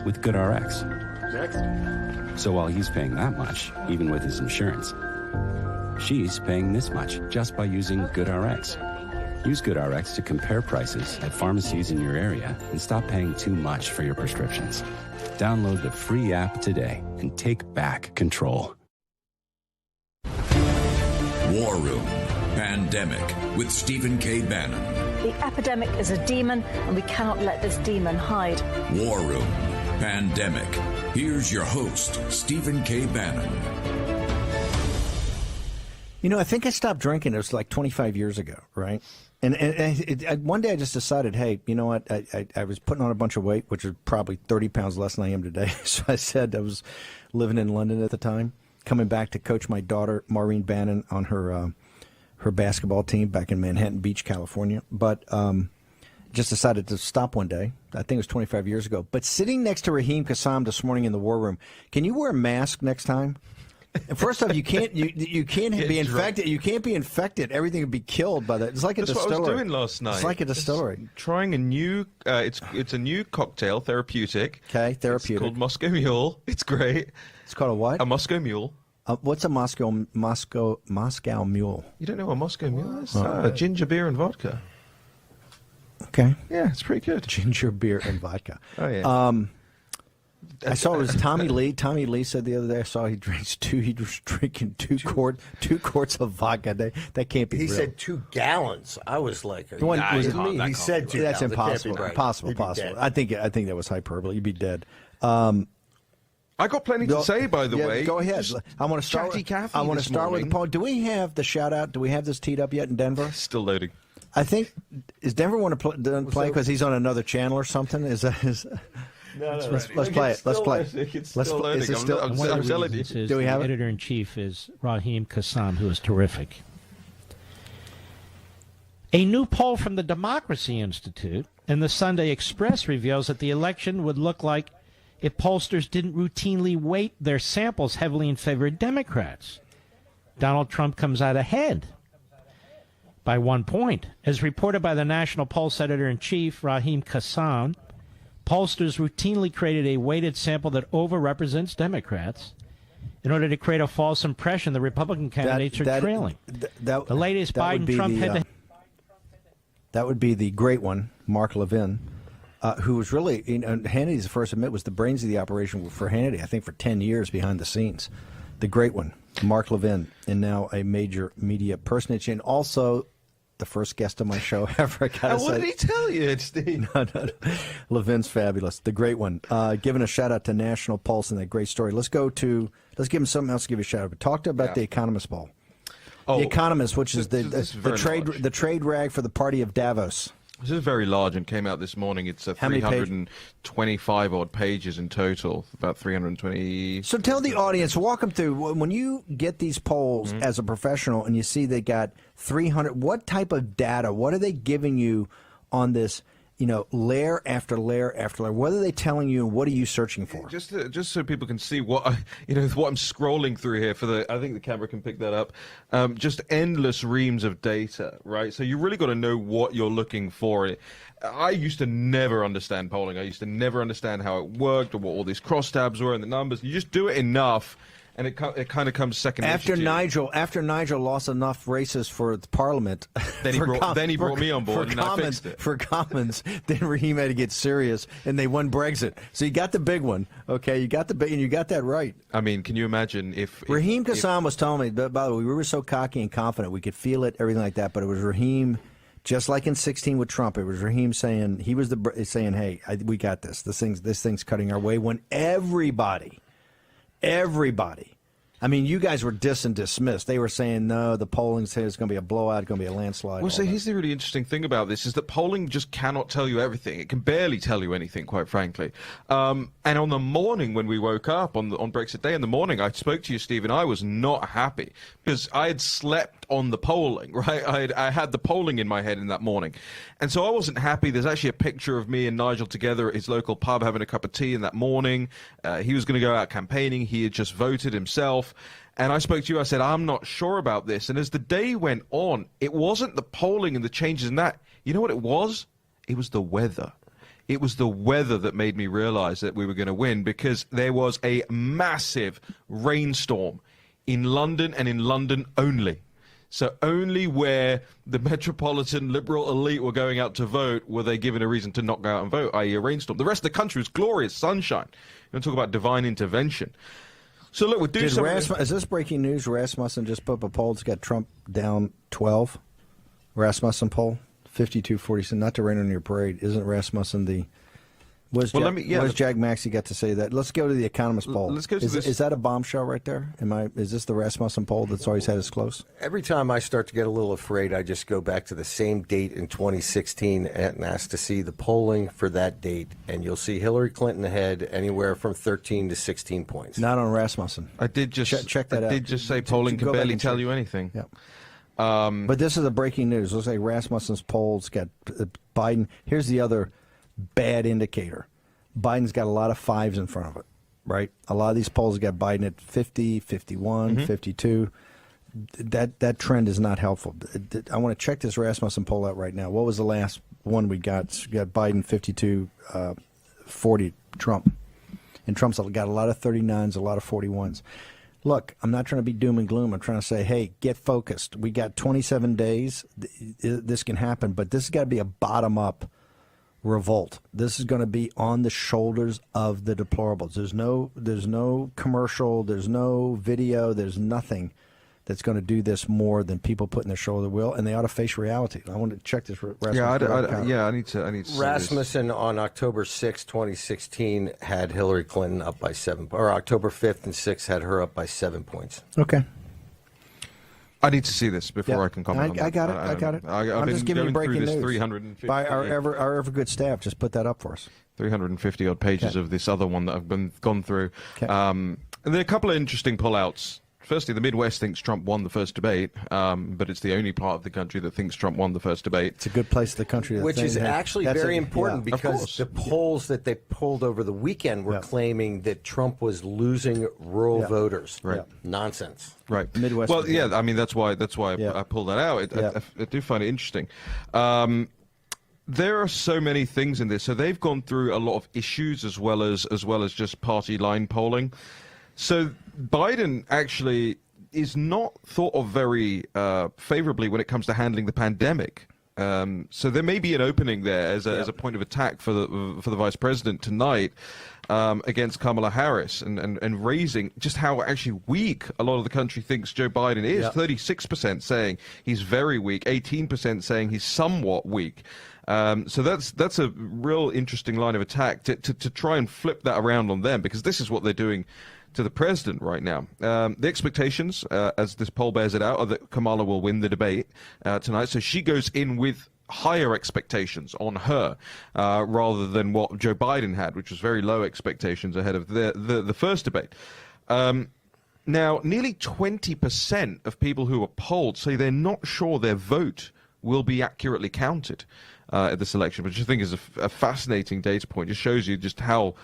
with GoodRx. Next. So while he's paying that much, even with his insurance, she's paying this much just by using GoodRx. Use GoodRx to compare prices at pharmacies in your area and stop paying too much for your prescriptions. Download the free app today and take back control. War Room Pandemic with Stephen K. Bannon. The epidemic is a demon, and we cannot let this demon hide. War Room Pandemic. Here's your host, Stephen K. Bannon. You know, I think I stopped drinking. It was like 25 years ago, right? And one day I just decided, hey, you know what? I was putting on a bunch of weight, which is probably 30 pounds less than I am today. So I said, I was living in London at the time, coming back to coach my daughter, Maureen Bannon, on her basketball team back in Manhattan Beach, California. But just decided to stop one day. I think it was 25 years ago. But sitting next to Raheem Kassam this morning in the War Room, can you wear a mask next time? First off, you can't be infected. You can't be infected. Everything would be killed by that. It's like a distillery. That's what I was doing last night. It's like a distillery. Trying a new. It's a new cocktail, therapeutic. Okay, therapeutic. It's called Moscow Mule. It's great. It's called a what? A Moscow Mule. What's a Moscow Mule? You don't know what Moscow Mule is? Ginger beer and vodka. Okay. Yeah, it's pretty good. Ginger beer and vodka. Oh yeah. I saw it was Tommy Lee. Tommy Lee said the other day I saw he was drinking two quarts of vodka. That can't be He real. said 2 gallons. I was like, was it me? He said 2 that's gallons. impossible. Right. Impossible. I think that was hyperbole. You'd be dead. I got plenty to say, by the way. Go ahead. I want to start. I want to start with the poem. Do we have the shout out? Do we have this teed up yet in Denver? Still loading. I think is Denver want to play because he's on another channel or something? Let's play it. Let's play it. It's still learning. Is it still? I'm telling you. Do we have the it? editor-in-chief is Raheem Kassam, who is terrific. A new poll from the Democracy Institute and the Sunday Express reveals that the election would look like if pollsters didn't routinely weight their samples heavily in favor of Democrats. Donald Trump comes out ahead by 1 point. As reported by the National Pulse editor-in-chief, Raheem Kassam, pollsters routinely created a weighted sample that overrepresents Democrats in order to create a false impression the Republican candidates are trailing. The latest Biden-Trump head-to-head. That would be the great one, Mark Levin, who was really, Hannity's the first to admit, was the brains of the operation for Hannity, I think, for 10 years behind the scenes. The great one, Mark Levin, and now a major media personage, and also the first guest on my show ever. I gotta say. What did he tell you, Steve? No. Levin's fabulous. The great one. Giving a shout out to National Pulse and that great story. Let's give him something else to give a shout out. But talk about the Economist poll. The Economist, which is the trade rag for the party of Davos. This is very large and came out this morning. It's 325 odd pages in total, about 320. So tell the audience, walk them through, when you get these polls as a professional and you see they got 300, what type of data, what are they giving you on this, layer after layer after layer? What are they telling you and what are you searching for? Just so people can see what what I'm scrolling through here I think the camera can pick that up. Just endless reams of data, right? So you really got to know what you're looking for. I used to never understand polling. I used to never understand how it worked or what all these crosstabs were and the numbers. You just do it enough, and it kind of comes second nature to you. After Nigel lost enough races for the Parliament, then he brought me on board and I fixed it. For Commons, then Raheem had to get serious, and they won Brexit. So you got the big one, okay? You got the big, and you got that right. I mean, can you imagine if Raheem Kassam was telling me? By the way, we were so cocky and confident, we could feel it, everything like that. But it was Raheem, just like in 2016 with Trump. It was Raheem saying saying, "Hey, we got this. This thing's cutting our way." When everybody. I mean, you guys were dismissed. They were saying, no, the polling says it's going to be a blowout, it's going to be a landslide. Well, so here's the really interesting thing about this is that polling just cannot tell you everything. It can barely tell you anything, quite frankly. And on the morning when we woke up, on Brexit Day in the morning, I spoke to you, Steve, and I was not happy because I had slept on the polling, right? I had the polling in my head in that morning. And so I wasn't happy. There's actually a picture of me and Nigel together at his local pub having a cup of tea in that morning. He was going to go out campaigning. He had just voted himself. And I spoke to you. I said, I'm not sure about this. And as the day went on, it wasn't the polling and the changes in that. You know what it was? It was the weather. It was the weather that made me realize that we were going to win because there was a massive rainstorm in London and in London only. So only where the metropolitan liberal elite were going out to vote were they given a reason to not go out and vote, i.e. a rainstorm. The rest of the country was glorious sunshine. You want to talk about divine intervention. So look, we'll do something. Is this breaking news? Rasmussen just put up a poll. It's got Trump down 12. Rasmussen poll, 52-47. Not to rain on your parade. Isn't Rasmussen the... What has Jack Maxey got to say that? Let's go to the Economist poll. Let's go to this. Is that a bombshell right there? Is this the Rasmussen poll that's always had us close? Every time I start to get a little afraid, I just go back to the same date in 2016 and ask to see the polling for that date, and you'll see Hillary Clinton ahead anywhere from 13 to 16 points. Not on Rasmussen. I did just check that out. I did just say polling can barely tell you anything. Yeah. But this is the breaking news. Looks like Rasmussen's polls got Biden. Here's the other bad indicator. Biden's got a lot of fives in front of it, right? A lot of these polls got Biden at 50, 51, 52. That trend is not helpful. I want to check this Rasmussen poll out right now. What was the last one we got? We got Biden 52, 40 Trump. And Trump's got a lot of 39s, a lot of 41s. Look, I'm not trying to be doom and gloom. I'm trying to say, hey, get focused. We got 27 days. This can happen, but this has got to be a bottom-up revolt. This is going to be on the shoulders of the deplorables. There's no commercial, there's no video, there's nothing that's going to do this more than people putting their shoulder will, and they ought to face reality. I want to check this. I need to see Rasmussen on October 6, 2016 had Hillary Clinton up by 7, or October 5th and 6th had her up by 7 points. Okay. I need to see this before I can comment on that. I got it. I'm just giving you breaking news. 350 by our ever good staff. Just put that up for us. 350 odd pages of this other one that I've gone through. And there are a couple of interesting pullouts. Firstly, the Midwest thinks Trump won the first debate, but it's the only part of the country that thinks Trump won the first debate. It's a good place in the country to Which think is that. actually very important because the polls that they pulled over the weekend were claiming that Trump was losing rural voters. Right. Nonsense. Right. Midwest. Well, yeah, I mean, that's why I pulled that out. I do find it interesting. There are so many things in this. So they've gone through a lot of issues as well as just party line polling. So Biden actually is not thought of very favorably when it comes to handling the pandemic. So there may be an opening there as a point of attack for the vice president tonight against Kamala Harris and raising just how actually weak a lot of the country thinks Joe Biden is. 36% saying he's very weak, 18% saying he's somewhat weak. So that's a real interesting line of attack to try and flip that around on them, because this is what they're doing to the president right now. The expectations, as this poll bears it out, are that Kamala will win the debate tonight. So she goes in with higher expectations on her rather than what Joe Biden had, which was very low expectations ahead of the first debate. Now, nearly 20% of people who are polled say they're not sure their vote will be accurately counted at this election, which I think is a fascinating data point. It shows you just how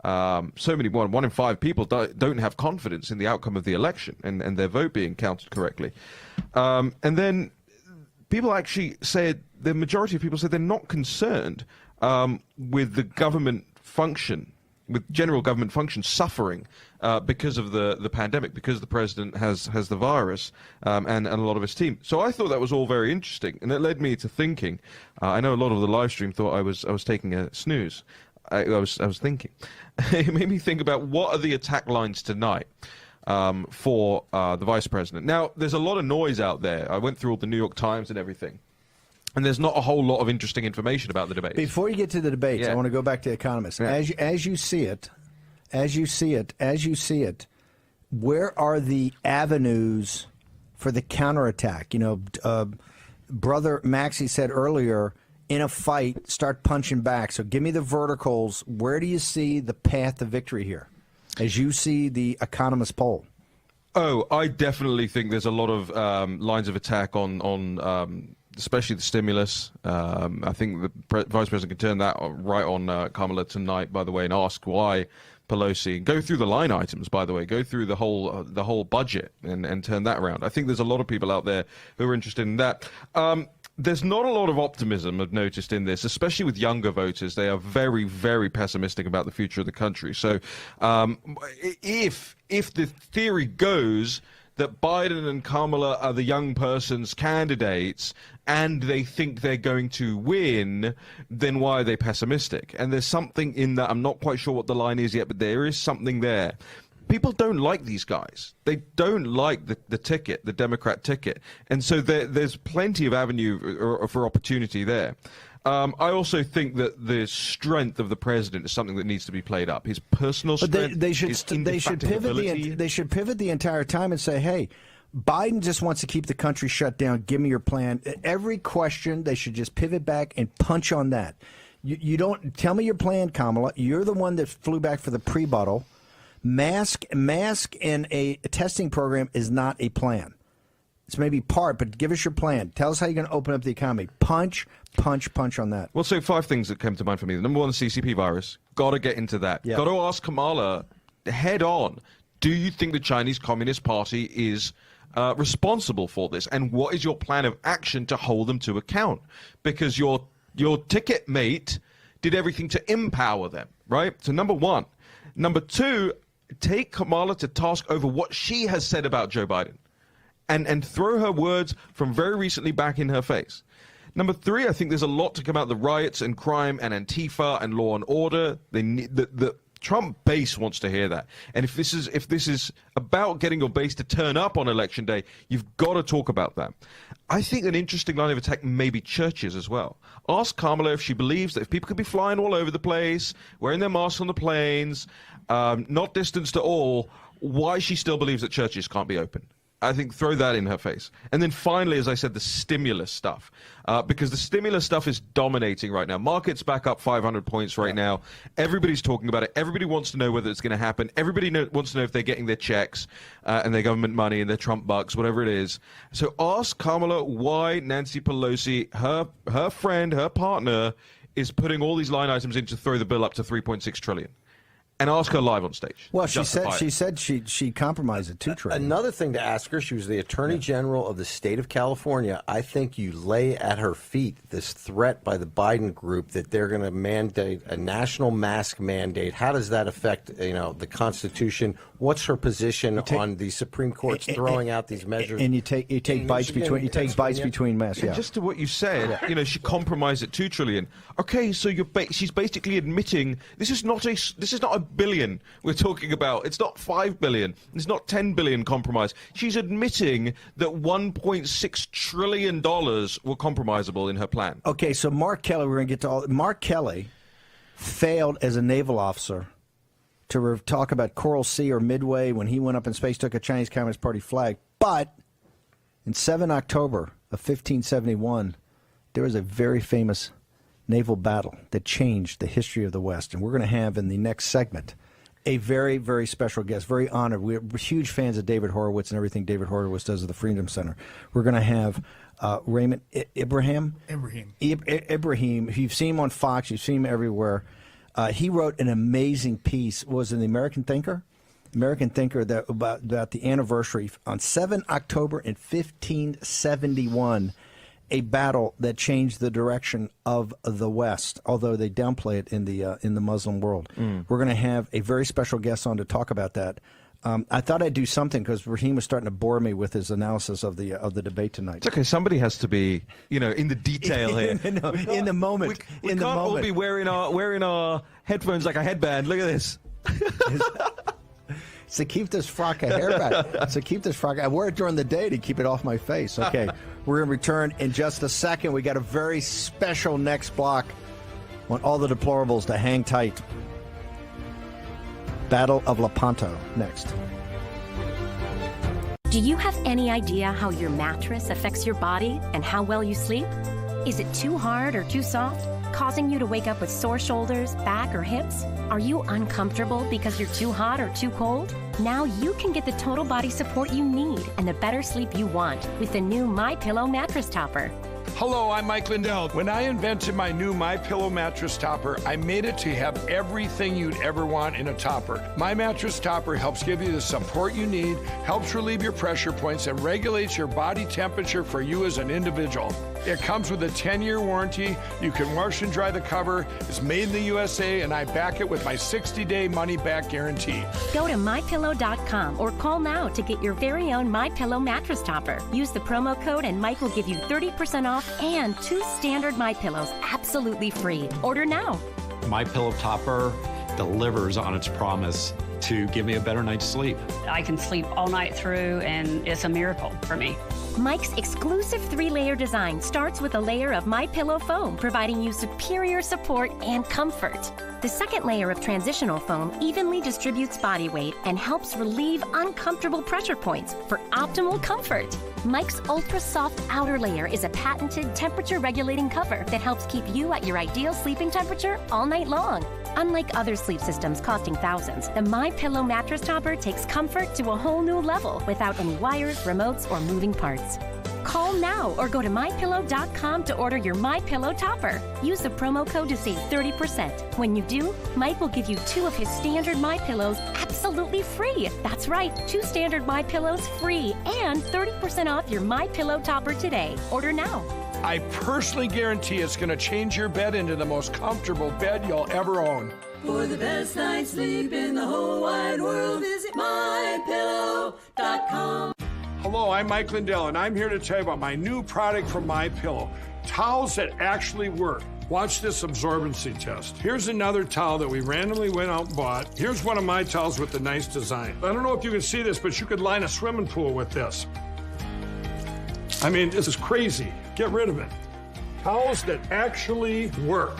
so many, one in five people don't have confidence in the outcome of the election and their vote being counted correctly. And then people actually said, the majority of people said they're not concerned with the government function, with general government function suffering because of the pandemic, because the president has the virus and a lot of his team. So I thought that was all very interesting, and it led me to thinking. I know a lot of the live stream thought I was taking a snooze. I was thinking. It made me think about what are the attack lines tonight for the vice president. Now, there's a lot of noise out there. I went through all the New York Times and everything. And there's not a whole lot of interesting information about the debates. Before you get to the debates, I want to go back to Economist. Yeah. As you see it, where are the avenues for the counterattack? You know, Brother Maxey said earlier, in a fight, start punching back. So give me the verticals. Where do you see the path to victory here, as you see the Economist poll? Oh, I definitely think there's a lot of lines of attack on especially the stimulus. I think the vice president can turn that right on Kamala tonight, by the way, and ask why Pelosi. Go through the line items, by the way. Go through the whole budget and turn that around. I think there's a lot of people out there who are interested in that. There's not a lot of optimism I've noticed in this, especially with younger voters. They are very, very pessimistic about the future of the country. So if the theory goes that Biden and Kamala are the young person's candidates and they think they're going to win, then why are they pessimistic? And there's something in that. I'm not quite sure what the line is yet, but there is something there. People don't like these guys. They don't like the ticket, the Democrat ticket. And so there's plenty of avenue for opportunity there. I also think that the strength of the president is something that needs to be played up. His personal strength, they should pivot the entire time and say, hey, Biden just wants to keep the country shut down. Give me your plan. Every question, they should just pivot back and punch on that. You don't tell me your plan, Kamala. You're the one that flew back for the pre-buttal. Mask and a testing program is not a plan. It's maybe part, but give us your plan. Tell us how you're going to open up the economy. Punch on that. Well, so 5 things that came to mind for me. The number one, the CCP virus. Got to get into that. Yeah. Got to ask Kamala head on. Do you think the Chinese Communist Party is responsible for this? And what is your plan of action to hold them to account? Because your ticket mate did everything to empower them, right? So number one. Number two, take Kamala to task over what she has said about Joe Biden and throw her words from very recently back in her face. Number three, I think there's a lot to come out of the riots and crime and Antifa and law and order. They need the Trump base wants to hear that. And if this is about getting your base to turn up on election day, you've got to talk about that. I think an interesting line of attack may be churches as well. Ask Kamala if she believes that if people could be flying all over the place, wearing their masks on the planes, not distanced at all, why she still believes that churches can't be open. I think throw that in her face. And then finally, as I said, the stimulus stuff. Because the stimulus stuff is dominating right now. Markets back up 500 points right now. Everybody's talking about it. Everybody wants to know whether it's going to happen. Everybody wants to know if they're getting their checks and their government money and their Trump bucks, whatever it is. So ask Kamala why Nancy Pelosi, her friend, her partner, is putting all these line items in to throw the bill up to $3.6 trillion. And ask her live on stage. Well, she said she compromised it $2 trillion. Another thing to ask her, she was the Attorney General of the state of California. I think you lay at her feet this threat by the Biden group that they're going to mandate a national mask mandate. How does that affect, the Constitution? What's her position on the Supreme Court's throwing out these measures? And you take bites between masks. Yeah. Just to what you said, she compromised at $2 trillion. Okay, so she's basically admitting this is not a billion we're talking about. It's not 5 billion. It's not 10 billion compromise. She's admitting that $1.6 trillion were compromisable in her plan. Okay, so Mark Kelly, we're going to get to all. Mark Kelly failed as a naval officer to talk about Coral Sea or Midway when he went up in space, took a Chinese Communist Party flag. But in 7 October of 1571, there was a very famous naval battle that changed the history of the West. And we're going to have in the next segment a very, very special guest, very honored. We're huge fans of David Horowitz and everything David Horowitz does at the Freedom Center. We're going to have Raymond Ibrahim. Ibrahim. You've seen him on Fox. You've seen him everywhere. He wrote an amazing piece. Was it the American Thinker? That about the anniversary on 7 October in 1571. A battle that changed the direction of the West, although they downplay it in the Muslim world. We're going to have a very special guest on to talk about that. I thought I'd do something because Raheem was starting to bore me with his analysis of the debate tonight. It's okay. Somebody has to be, in the detail here. No, in the moment. We can't all be wearing our headphones like a headband. Look at this. To keep this frock of hair back. I wear it during the day to keep it off my face. Okay, we're going to return in just a second. We got a very special next block. Want all the deplorables to hang tight. Battle of Lepanto next. Do you have any idea how your mattress affects your body and how well you sleep? Is it too hard or too soft, causing you to wake up with sore shoulders, back, or hips? Are you uncomfortable because you're too hot or too cold? Now you can get the total body support you need and the better sleep you want with the new MyPillow mattress topper. Hello, I'm Mike Lindell. When I invented my new MyPillow mattress topper, I made it to have everything you'd ever want in a topper. My mattress topper helps give you the support you need, helps relieve your pressure points, and regulates your body temperature for you as an individual. It comes with a 10-year warranty. You can wash and dry the cover. It's made in the USA, and I back it with my 60-day money-back guarantee. Go to MyPillow.com or call now to get your very own MyPillow mattress topper. Use the promo code and Mike will give you 30% off and 2 standard MyPillows absolutely free. Order now. MyPillow topper delivers on its promise to give me a better night's sleep. I can sleep all night through, and it's a miracle for me. Mike's exclusive 3-layer design starts with a layer of MyPillow foam, providing you superior support and comfort. The second layer of transitional foam evenly distributes body weight and helps relieve uncomfortable pressure points for optimal comfort. Mike's ultra-soft outer layer is a patented temperature-regulating cover that helps keep you at your ideal sleeping temperature all night long. Unlike other sleep systems costing thousands, the MyPillow mattress topper takes comfort to a whole new level without any wires, remotes, or moving parts. Call now or go to MyPillow.com to order your MyPillow topper. Use the promo code to save 30%. When you do, Mike will give you 2 of his standard MyPillows absolutely free. That's right, 2 standard MyPillows free and 30% off your MyPillow topper today. Order now. I personally guarantee it's going to change your bed into the most comfortable bed you'll ever own. For the best night's sleep in the whole wide world, visit MyPillow.com. Hello, I'm Mike Lindell, and I'm here to tell you about my new product from MyPillow. Towels that actually work. Watch this absorbency test. Here's another towel that we randomly went out and bought. Here's one of my towels with the nice design. I don't know if you can see this, but you could line a swimming pool with this. I mean, this is crazy. Get rid of it. Towels that actually work.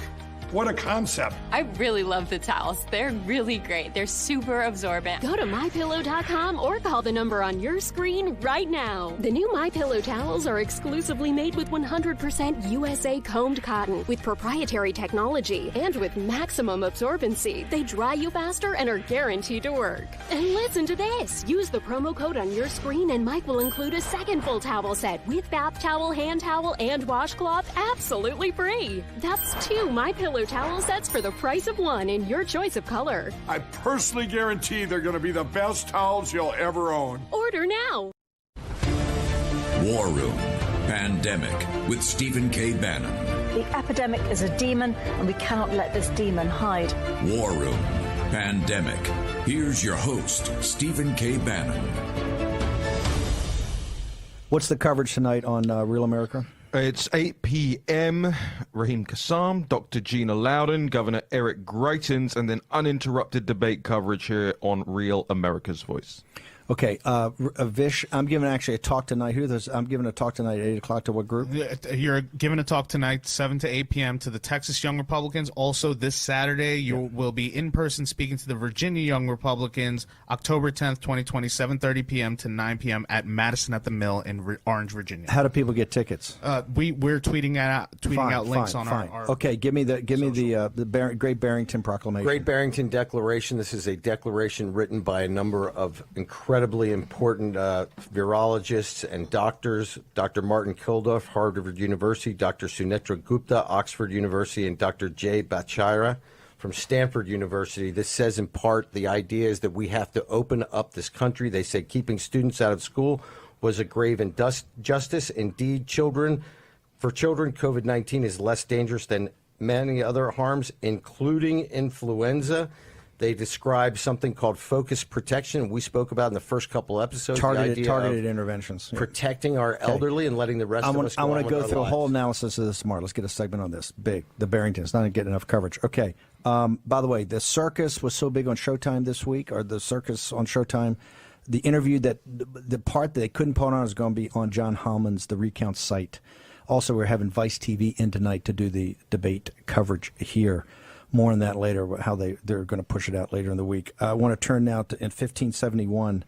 What a concept. I really love the towels. They're really great. They're super absorbent. Go to MyPillow.com or call the number on your screen right now. The new MyPillow towels are exclusively made with 100% USA combed cotton with proprietary technology and with maximum absorbency. They dry you faster and are guaranteed to work. And listen to this. Use the promo code on your screen and Mike will include a second full towel set with bath towel, hand towel, and washcloth absolutely free. That's 2 MyPillow towel sets for the price of 1 in your choice of color. I personally guarantee they're going to be the best towels you'll ever own. Order now. War Room Pandemic with Stephen K. Bannon. The epidemic is a demon, and we cannot let this demon hide. War Room Pandemic. Here's your host, Stephen K. Bannon. What's the coverage tonight on Real America? It's 8 p.m. Raheem Kassam, Dr. Gina Loudon, Governor Eric Greitens, and then uninterrupted debate coverage here on Real America's Voice. Okay, Vish, I'm giving actually a talk tonight. I'm giving a talk tonight at 8 o'clock to what group? You're giving a talk tonight, 7 to 8 p.m. to the Texas Young Republicans. Also, this Saturday, you will be in person speaking to the Virginia Young Republicans, October 10th, 2020, 7:30 p.m. to 9 p.m. at Madison at the Mill in Orange, Virginia. How do people get tickets? We're tweeting out links on our. Okay, give me the Great Barrington Proclamation. Great Barrington Declaration. This is a declaration written by a number of incredibly important virologists and doctors. Dr. Martin Kilduff, Harvard University, Dr. Sunetra Gupta, Oxford University, and Dr. Jay Bhattacharya from Stanford University. This says in part the idea is that we have to open up this country. They say keeping students out of school was a grave injustice. Indeed, for children, COVID-19 is less dangerous than many other harms, including influenza. They describe something called focused protection. We spoke about in the first couple episodes. Targeted interventions. Protecting our elderly and letting the rest of us go on with our lives. I want to go through a whole analysis of this tomorrow. Let's get a segment on this. The Barrington. It's not getting enough coverage. Okay. By the way, the circus was so big on Showtime this week, or the circus on Showtime. The interview the part that they couldn't put on is going to be on John Hallman's The Recount site. Also, we're having Vice TV in tonight to do the debate coverage here. More on that later, how they're going to push it out later in the week. I want to turn now to in 1571,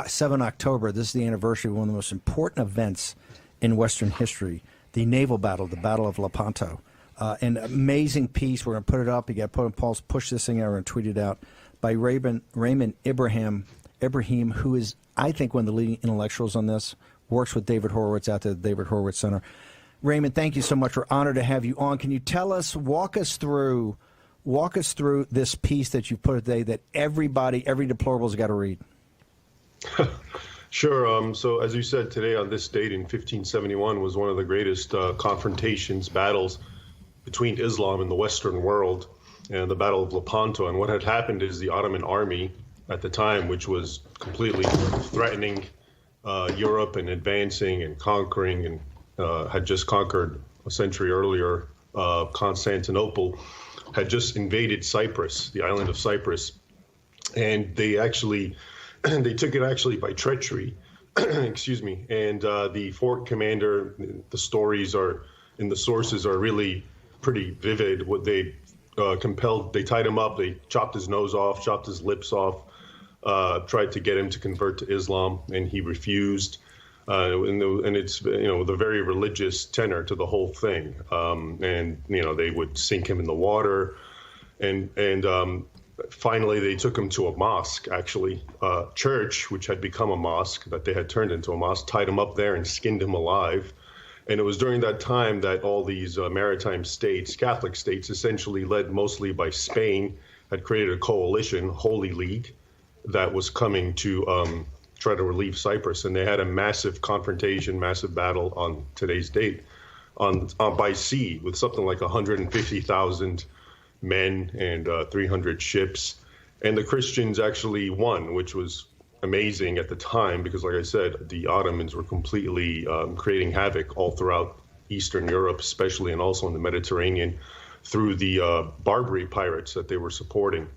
7 October. This is the anniversary of one of the most important events in Western history, the naval battle, the Battle of Lepanto. An amazing piece. We're going to put it up. You got to push this thing out and tweet it out by Raymond Ibrahim, who is, I think, one of the leading intellectuals on this, works with David Horowitz out there at the David Horowitz Center. Raymond, thank you so much. We're honored to have you on. Can you walk us through this piece that you put today that every deplorable's got to read? Sure. So as you said, today on this date in 1571 was one of the greatest battles between Islam and the Western world, and the Battle of Lepanto. And what had happened is the Ottoman army at the time, which was completely threatening Europe and advancing and conquering, and had just conquered a century earlier Constantinople, had just invaded Cyprus, the island of Cyprus. And they took it actually by treachery, excuse me. And the fort commander, the stories are in the sources are really pretty vivid. What they they tied him up, they chopped his nose off, chopped his lips off, tried to get him to convert to Islam, and he refused. And it's, the very religious tenor to the whole thing. And they would sink him in the water. And finally, they took him to a mosque, actually, a church, which had become a mosque that they had turned into a mosque, tied him up there and skinned him alive. And it was during that time that all these maritime states, Catholic states, essentially led mostly by Spain, had created a coalition, Holy League, that was coming to try to relieve Cyprus. And they had a massive confrontation, massive battle on today's date by sea with something like 150,000 men and 300 ships. And the Christians actually won, which was amazing at the time, because like I said, the Ottomans were completely creating havoc all throughout Eastern Europe, especially, and also in the Mediterranean through the Barbary pirates that they were supporting.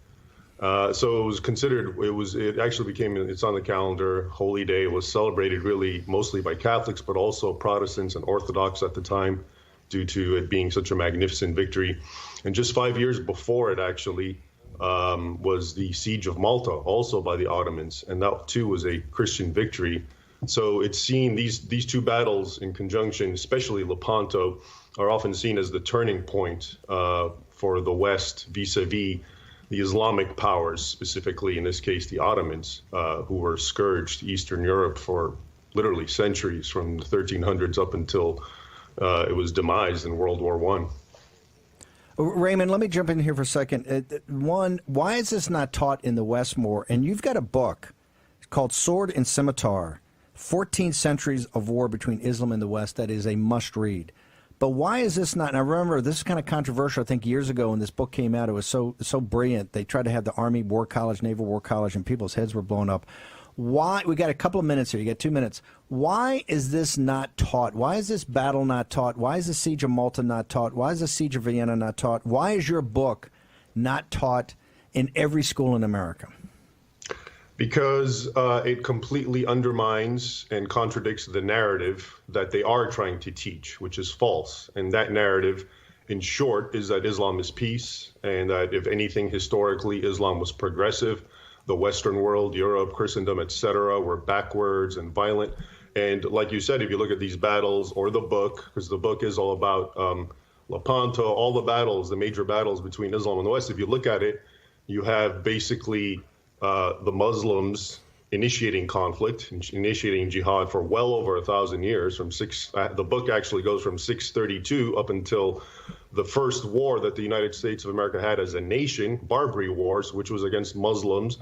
So it was considered, it actually became, it's on the calendar, holy day. It was celebrated really mostly by Catholics, but also Protestants and Orthodox at the time, due to it being such a magnificent victory. And just 5 years before it actually was the siege of Malta, also by the Ottomans, and that too was a Christian victory. So it's seen these two battles in conjunction, especially Lepanto, are often seen as the turning point for the West vis-a-vis the Islamic powers, specifically in this case the Ottomans, who were scourged Eastern Europe for literally centuries, from the 1300s up until it was demised in World War I. Raymond, let me jump in here for a second. One, why is this not taught in the West more? And you've got a book called Sword and Scimitar, 14 Centuries of War Between Islam and the West, that is a must-read. But why is this not? And I remember this is kind of controversial. I think years ago when this book came out, it was so brilliant. They tried to have the Army War College, Naval War College, and people's heads were blown up. Why? We got a couple of minutes here. You got 2 minutes. Why is this not taught? Why is this battle not taught? Why is the Siege of Malta not taught? Why is the Siege of Vienna not taught? Why is your book not taught in every school in America? Because it completely undermines and contradicts the narrative that they are trying to teach, which is false. And that narrative, in short, is that Islam is peace, and that if anything, historically, Islam was progressive. The Western world, Europe, Christendom, etc., were backwards and violent. And like you said, if you look at these battles or the book, because the book is all about Lepanto, all the battles, the major battles between Islam and the West, if you look at it, you have basically the Muslims initiating conflict, initiating jihad for well over 1,000 years. The book actually goes from 632 up until the first war that the United States of America had as a nation, Barbary Wars, which was against Muslims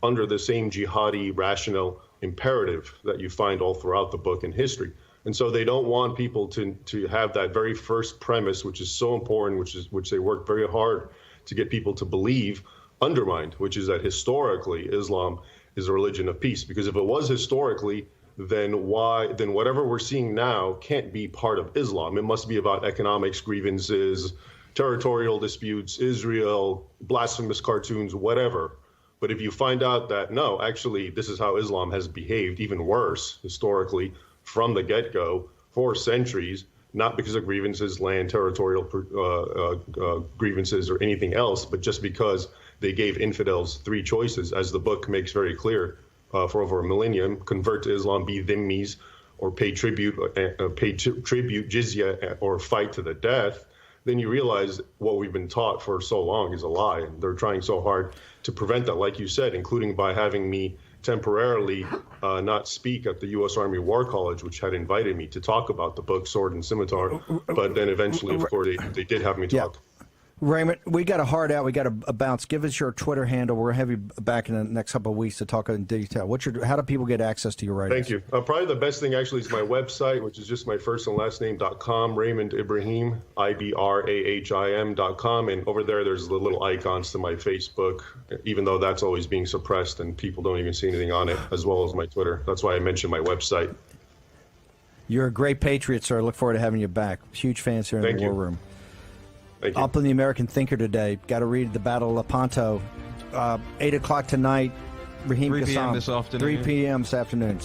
under the same jihadi rational imperative that you find all throughout the book and history. And so they don't want people to have that very first premise, which is so important, which they work very hard to get people to believe, undermined, which is that historically Islam is a religion of peace. Because if it was historically, then whatever we're seeing now can't be part of Islam. It must be about economics, grievances, territorial disputes, Israel, blasphemous cartoons, whatever. But if you find out that, no, actually, this is how Islam has behaved, even worse, historically, from the get-go, for centuries, not because of grievances, land, territorial grievances, or anything else, but just because they gave infidels three choices, as the book makes very clear, for over a millennium: convert to Islam, be dhimmis, or pay tribute, jizya, or fight to the death. Then you realize what we've been taught for so long is a lie. And they're trying so hard to prevent that, like you said, including by having me temporarily not speak at the U.S. Army War College, which had invited me to talk about the book Sword and Scimitar. But then eventually, of course, they did have me talk. Raymond, we got a hard out. We got a bounce. Give us your Twitter handle. We're going to have you back in the next couple of weeks to talk in detail. How do people get access to your writings? Thank you. Probably the best thing actually is my website, which is just my first and last name.com, Raymond Ibrahim, IBRAHIM.com. And over there's the little icons to my Facebook, even though that's always being suppressed and people don't even see anything on it, as well as my Twitter. That's why I mentioned my website. You're a great patriot, sir. I look forward to having you back. Huge fans here in the War Room. Thank you. Up in the American Thinker today. Got to read The Battle of Lepanto. 8 o'clock tonight. Raheem 3 p.m. Kassam. this afternoon. 3 p.m. this afternoon.